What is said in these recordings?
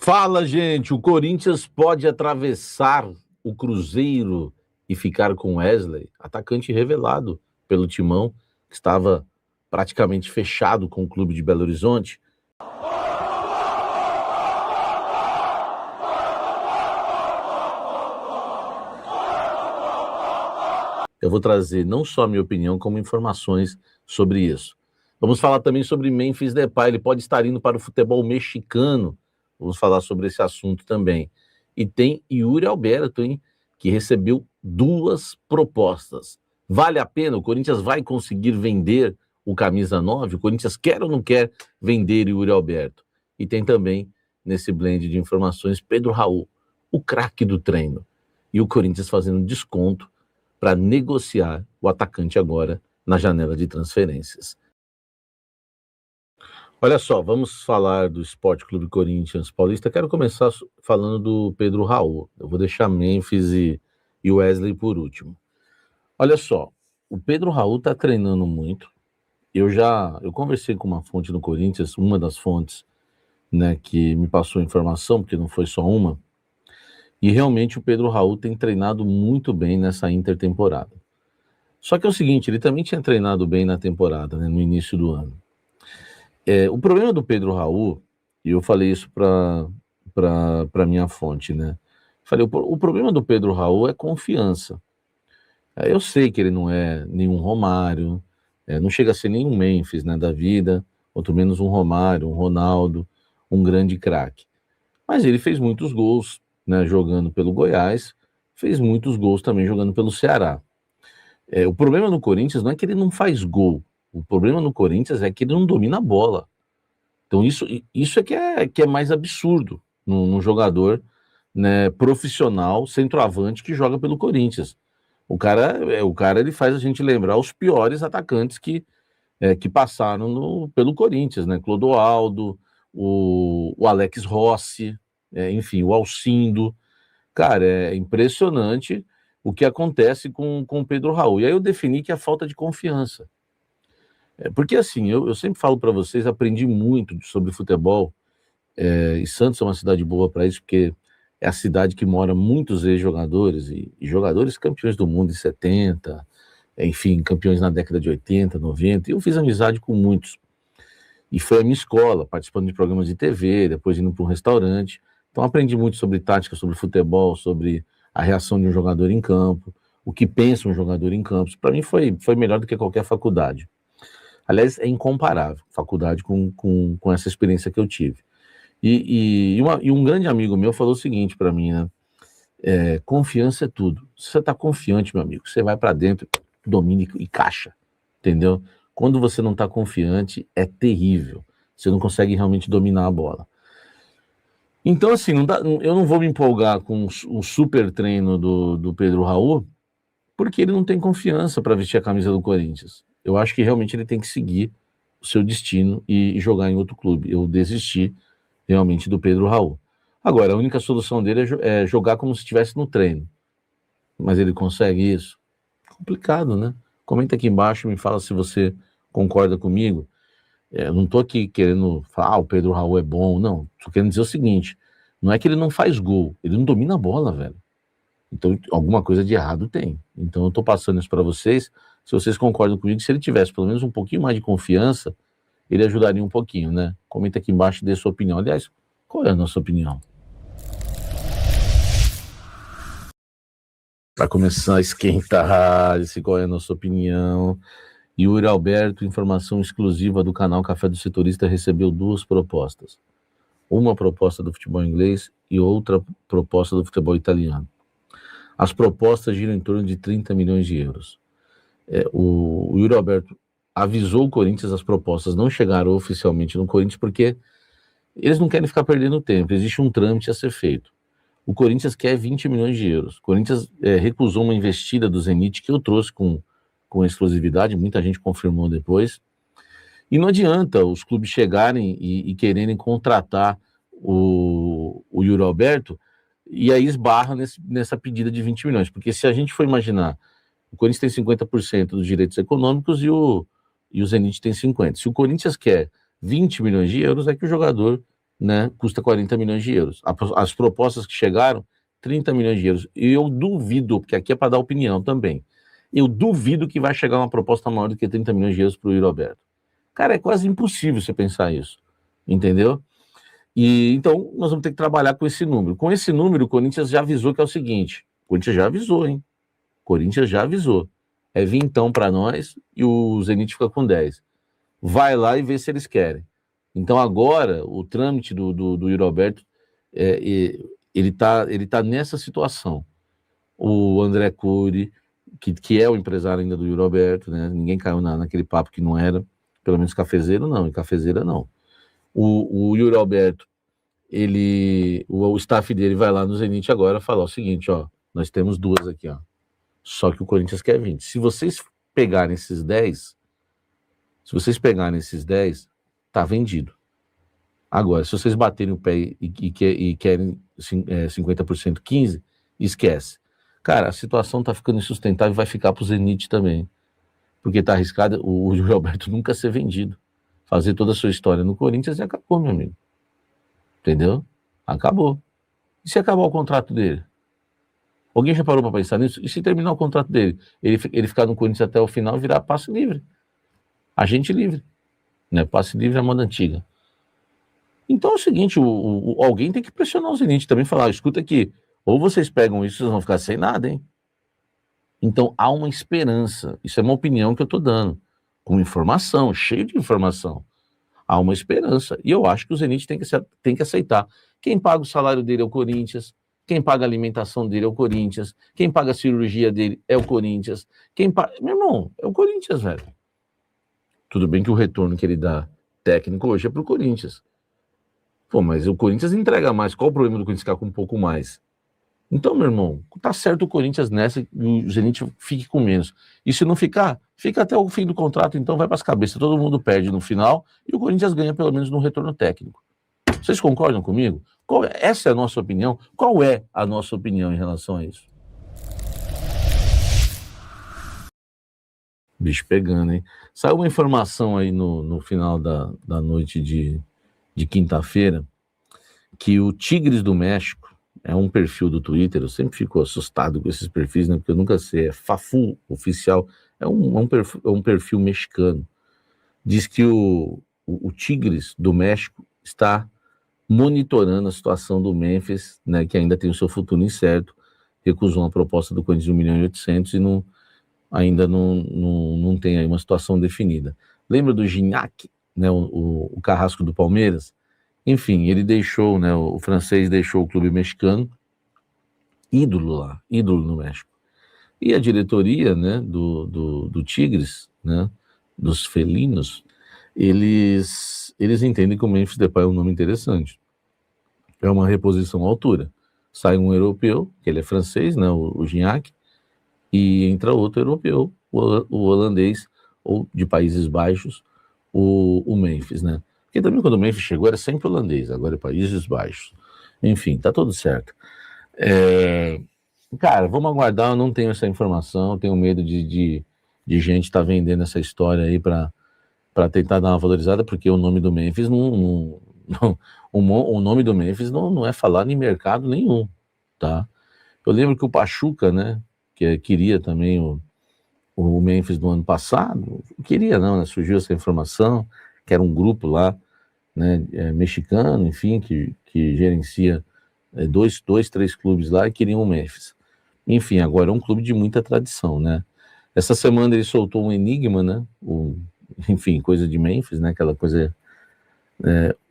Fala, gente, o Corinthians pode atravessar o Cruzeiro e ficar com Wesley, atacante revelado pelo Timão, que estava praticamente fechado com o clube de Belo Horizonte. Eu vou trazer não só a minha opinião, como informações sobre isso. Vamos falar também sobre Memphis Depay, ele pode estar indo para o futebol mexicano. Vamos falar sobre esse assunto também. E tem Yuri Alberto, hein, que recebeu 2 propostas. Vale a pena? O Corinthians vai conseguir vender o camisa 9? O Corinthians quer ou não quer vender Yuri Alberto? E tem também, nesse blend de informações, Pedro Raul, o craque do treino. E o Corinthians fazendo desconto para negociar o atacante agora na janela de transferências. Olha só, vamos falar do Sport Clube Corinthians Paulista. Quero começar falando do Pedro Raul. Eu vou deixar Memphis e Wesley por último. Olha só, o Pedro Raul está treinando muito. Eu conversei com uma fonte no Corinthians, uma das fontes, né, que me passou a informação, porque não foi só uma. E realmente o Pedro Raul tem treinado muito bem nessa intertemporada. Só que é o seguinte, ele também tinha treinado bem na temporada, né, no início do ano. O problema do Pedro Raul, e eu falei isso para minha fonte, né? Falei, o problema do Pedro Raul é confiança. Eu sei que ele não é nenhum Romário, não chega a ser nenhum Memphis, né, da vida, muito menos um Romário, um Ronaldo, um grande craque. Mas ele fez muitos gols, né, jogando pelo Goiás, fez muitos gols também jogando pelo Ceará. O problema no Corinthians não é que ele não faz gol, o problema no Corinthians é que ele não domina a bola. Então isso é que é mais absurdo num jogador, né, profissional, centroavante que joga pelo Corinthians. O cara ele faz a gente lembrar os piores atacantes que passaram pelo Corinthians, né? Clodoaldo, o Alex Rossi, enfim, o Alcindo. Cara, é impressionante o que acontece com o Pedro Raul. E aí eu defini que é falta de confiança. Porque assim, eu sempre falo para vocês, aprendi muito sobre futebol, e Santos é uma cidade boa para isso, porque é a cidade que mora muitos ex-jogadores, e jogadores campeões do mundo em 70, enfim, campeões na década de 80, 90, e eu fiz amizade com muitos. E foi a minha escola, participando de programas de TV, depois indo para um restaurante. Então aprendi muito sobre tática, sobre futebol, sobre a reação de um jogador em campo, o que pensa um jogador em campo. Para mim foi melhor do que qualquer faculdade. Aliás, é incomparável, faculdade com essa experiência que eu tive. E um grande amigo meu falou o seguinte para mim, né? Confiança é tudo. Se você está confiante, meu amigo, você vai para dentro, domina e caixa, entendeu? Quando você não está confiante, é terrível. Você não consegue realmente dominar a bola. Então, assim, eu não vou me empolgar com o super treino do Pedro Raul, porque ele não tem confiança para vestir a camisa do Corinthians. Eu acho que realmente ele tem que seguir o seu destino e jogar em outro clube. Eu desisti realmente do Pedro Raul. Agora, a única solução dele é jogar como se estivesse no treino. Mas ele consegue isso? Complicado, né? Comenta aqui embaixo, me fala se você concorda comigo. Eu não estou aqui querendo falar, o Pedro Raul é bom, não. Estou querendo dizer o seguinte, não é que ele não faz gol, ele não domina a bola, velho. Então, alguma coisa de errado tem. Então, eu estou passando isso para vocês. Se vocês concordam comigo, se ele tivesse pelo menos um pouquinho mais de confiança, ele ajudaria um pouquinho, né? Comenta aqui embaixo e dê sua opinião. Aliás, qual é a nossa opinião? Para começar a esquentar, qual é a nossa opinião? Yuri Alberto, informação exclusiva do canal Café do Setorista, recebeu 2 propostas. Uma proposta do futebol inglês e outra proposta do futebol italiano. As propostas giram em torno de 30 milhões de euros. O Yuri Alberto avisou o Corinthians, as propostas não chegaram oficialmente no Corinthians porque eles não querem ficar perdendo tempo, existe um trâmite a ser feito. O Corinthians quer 20 milhões de euros. O Corinthians recusou uma investida do Zenit que eu trouxe com exclusividade, muita gente confirmou depois. E não adianta os clubes chegarem e quererem contratar o Yuri Alberto e aí esbarra nessa pedida de 20 milhões. Porque se a gente for imaginar, o Corinthians tem 50% dos direitos econômicos e o Zenit tem 50%. Se o Corinthians quer 20 milhões de euros, é que o jogador né, custa 40 milhões de euros. As propostas que chegaram, 30 milhões de euros. E eu duvido, porque aqui é para dar opinião também, eu duvido que vai chegar uma proposta maior do que 30 milhões de euros para o Yuri Alberto. Cara, é quase impossível você pensar isso, entendeu? E então nós vamos ter que trabalhar com esse número. Com esse número, o Corinthians já avisou que é o seguinte, o Corinthians já avisou, hein? O Corinthians já avisou. É vintão para nós e o Zenit fica com 10. Vai lá e vê se eles querem. Então agora, o trâmite do Yuri Alberto, ele tá nessa situação. O André Cury, que é o empresário ainda do Yuri Alberto, né? Ninguém caiu naquele papo que não era, pelo menos cafezeiro não, e cafezeira não. O Yuri Alberto, o staff dele vai lá no Zenit agora falar o seguinte, ó, nós temos duas aqui, ó, só que o Corinthians quer 20. Se vocês pegarem esses 10, tá vendido. Agora, se vocês baterem o pé e querem 50%, 15%, esquece. Cara, a situação tá ficando insustentável e vai ficar pro Zenit também. Porque tá arriscado o Yuri Alberto nunca ser vendido. Fazer toda a sua história no Corinthians e acabou, meu amigo. Entendeu? Acabou. E se acabar o contrato dele? Alguém já parou para pensar nisso? E se terminar o contrato dele? Ele ficar no Corinthians até o final e virar passe livre. Agente livre. Né? Passe livre é a moda antiga. Então é o seguinte, alguém tem que pressionar o Zenit também, falar, escuta aqui, ou vocês pegam isso, vocês vão ficar sem nada, hein? Então há uma esperança, isso é uma opinião que eu estou dando, com informação, cheio de informação. Há uma esperança, e eu acho que o Zenit tem que aceitar. Quem paga o salário dele é o Corinthians, quem paga a alimentação dele é o Corinthians, quem paga a cirurgia dele é o Corinthians, meu irmão, é o Corinthians, velho. Tudo bem que o retorno que ele dá técnico hoje é pro Corinthians. Pô, mas o Corinthians entrega mais. Qual o problema do Corinthians ficar com um pouco mais? Então, meu irmão, tá certo o Corinthians nessa e o Zenit fique com menos. E se não ficar, fica até o fim do contrato, então vai para as cabeças. Todo mundo perde no final e o Corinthians ganha pelo menos no retorno técnico. Vocês concordam comigo? Essa é a nossa opinião? Qual é a nossa opinião em relação a isso? Bicho pegando, hein? Saiu uma informação aí no final da noite de quinta-feira, que o Tigres do México é um perfil do Twitter, eu sempre fico assustado com esses perfis, né, porque eu nunca sei, é Fafu Oficial, é um perfil mexicano, diz que o Tigres do México está monitorando a situação do Memphis, né, que ainda tem o seu futuro incerto, recusou uma proposta do Corinthians de 1.800.000 e ainda não tem aí uma situação definida. Lembra do Gignac, né, o carrasco do Palmeiras? Enfim, ele deixou, né, o francês deixou o clube mexicano, ídolo no México. E a diretoria, né, do Tigres, né, dos felinos, eles entendem que o Memphis Depay é um nome interessante. É uma reposição à altura. Sai um europeu, que ele é francês, né, o Gignac, e entra outro europeu, o holandês, ou de Países Baixos, o Memphis, né? Porque também quando o Memphis chegou era sempre holandês, agora é Países Baixos. Enfim, tá tudo certo. Cara, vamos aguardar, eu não tenho essa informação, eu tenho medo de gente estar vendendo essa história aí para tentar dar uma valorizada, porque o nome do Memphis o nome do Memphis não é falado em mercado nenhum, tá? Eu lembro que o Pachuca, né, que queria também o Memphis no ano passado, queria não, né, surgiu essa informação, que era um grupo lá, né, mexicano, enfim, que gerencia três clubes lá e queriam o Memphis. Enfim, agora é um clube de muita tradição, né? Essa semana ele soltou um enigma, né? Enfim, coisa de Memphis, né? Aquela coisa...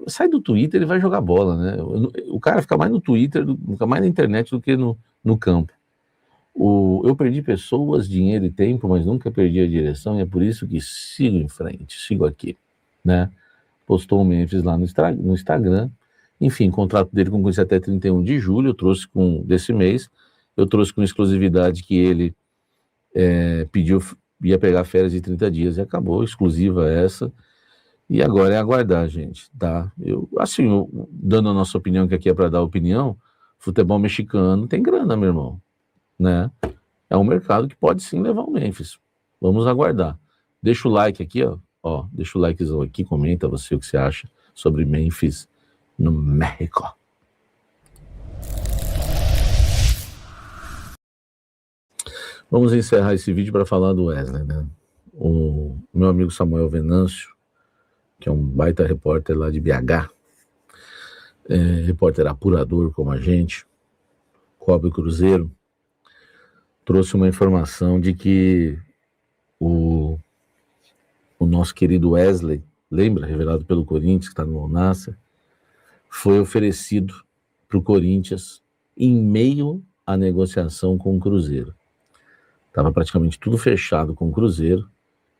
sai do Twitter e vai jogar bola, né? O cara fica mais no Twitter, fica mais na internet do que no campo. Eu perdi pessoas, dinheiro e tempo, mas nunca perdi a direção, e é por isso que sigo em frente, sigo aqui, né? Postou o Memphis lá no Instagram, enfim, contrato dele com o Corinthians até 31 de julho, eu trouxe desse mês, eu trouxe com exclusividade que ele pediu, ia pegar férias de 30 dias, e acabou, exclusiva essa, e agora é aguardar, gente, tá? Dando a nossa opinião, que aqui é para dar opinião, futebol mexicano tem grana, meu irmão, né? É um mercado que pode sim levar o Memphis. Vamos aguardar. Deixa o like aqui, ó. Deixa o likezão aqui, comenta você o que você acha sobre Memphis no México. Vamos encerrar esse vídeo para falar do Wesley, né? O meu amigo Samuel Venâncio, que é um baita repórter lá de BH, repórter apurador como a gente, cobre o Cruzeiro, trouxe uma informação de que o nosso querido Wesley, lembra, revelado pelo Corinthians, que está no Al-Nassr, foi oferecido para o Corinthians em meio à negociação com o Cruzeiro. Estava praticamente tudo fechado com o Cruzeiro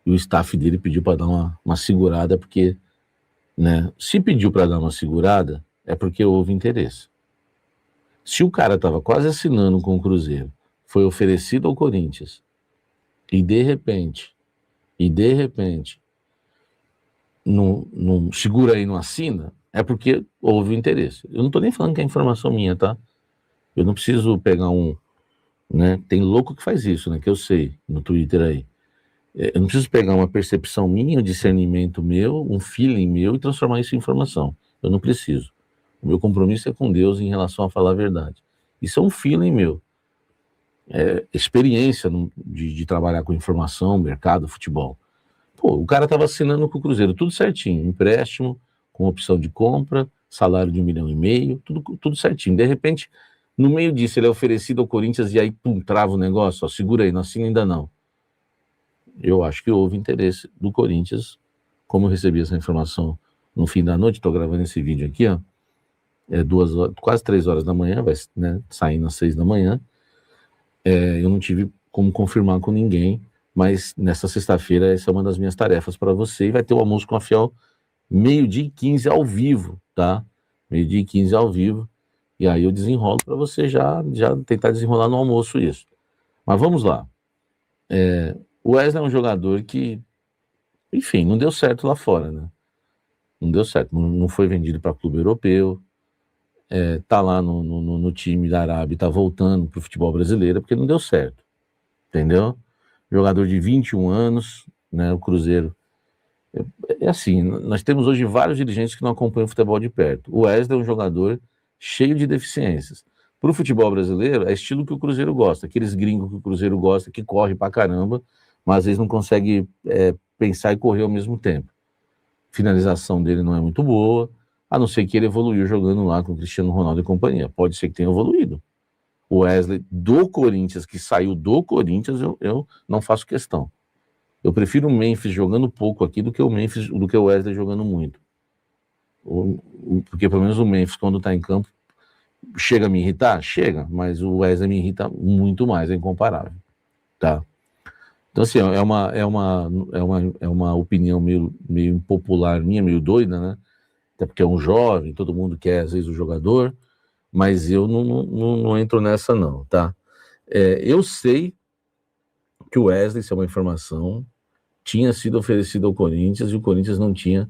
e o staff dele pediu para dar uma segurada, porque, né, se pediu para dar uma segurada, é porque houve interesse. Se o cara estava quase assinando com o Cruzeiro, foi oferecido ao Corinthians, e de repente, não segura aí, não assina, é porque houve interesse. Eu não estou nem falando que é informação minha, tá? Eu não preciso pegar né? Tem louco que faz isso, né? Que eu sei, no Twitter aí. Eu não preciso pegar uma percepção minha, um discernimento meu, um feeling meu e transformar isso em informação. Eu não preciso. O meu compromisso é com Deus em relação a falar a verdade. Isso é um feeling meu. Experiência de trabalhar com informação, mercado, futebol. Pô, o cara estava assinando com o Cruzeiro, tudo certinho, empréstimo, com opção de compra, salário de 1,5 milhão, tudo certinho. De repente, no meio disso, ele é oferecido ao Corinthians e aí, pum, trava o negócio, ó, segura aí, não assina ainda não. Eu acho que houve interesse do Corinthians, como eu recebi essa informação no fim da noite, estou gravando esse vídeo aqui, ó, 2 horas, quase 3 horas da manhã, vai, né, saindo às 6 da manhã, eu não tive como confirmar com ninguém, mas nessa sexta-feira essa é uma das minhas tarefas para você, e vai ter o almoço com a Fiel 12h15 ao vivo, tá? 12h15 ao vivo, e aí eu desenrolo para você já tentar desenrolar no almoço isso. Mas vamos lá. O Wesley é um jogador que, enfim, não deu certo lá fora, né? Não deu certo, não foi vendido para clube europeu, tá lá no time da Arábia, tá voltando pro futebol brasileiro, porque não deu certo, entendeu? Jogador de 21 anos, né? O Cruzeiro. Assim, nós temos hoje vários dirigentes que não acompanham o futebol de perto. O Wesley é um jogador cheio de deficiências. Para o futebol brasileiro, é estilo que o Cruzeiro gosta, aqueles gringos que o Cruzeiro gosta, que corre pra caramba, mas às vezes não consegue pensar e correr ao mesmo tempo. Finalização dele não é muito boa, a não ser que ele evoluiu jogando lá com o Cristiano Ronaldo e companhia. Pode ser que tenha evoluído. O Wesley do Corinthians, que saiu do Corinthians, eu não faço questão. Eu prefiro o Memphis jogando pouco aqui do que o Wesley jogando muito. Porque pelo menos o Memphis, quando está em campo, chega a me irritar? Chega, mas o Wesley me irrita muito mais, é incomparável. Tá? Então, assim, é uma opinião meio impopular minha, meio doida, né? Até porque é um jovem, todo mundo quer, às vezes, o jogador, mas eu não entro nessa, não, tá? Eu sei que o Wesley, isso é uma informação, tinha sido oferecido ao Corinthians e o Corinthians não tinha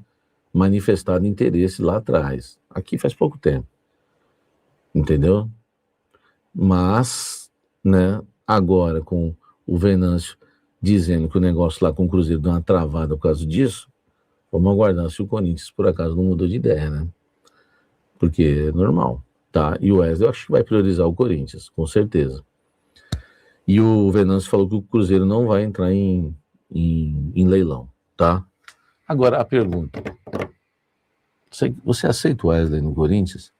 manifestado interesse lá atrás. Aqui faz pouco tempo. Entendeu? Mas, né, agora com o Venâncio dizendo que o negócio lá com o Cruzeiro deu uma travada por causa disso, vamos aguardar se o Corinthians por acaso não mudou de ideia, né? Porque é normal, tá? E o Wesley eu acho que vai priorizar o Corinthians, com certeza. E o Venâncio falou que o Cruzeiro não vai entrar em leilão, tá? Agora a pergunta: você aceita o Wesley no Corinthians?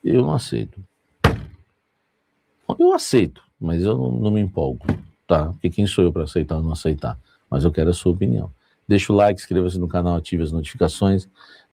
Eu não aceito. Eu aceito, mas eu não me empolgo, tá? Porque quem sou eu para aceitar ou não aceitar? Mas eu quero a sua opinião. Deixa o like, inscreva-se no canal, ative as notificações.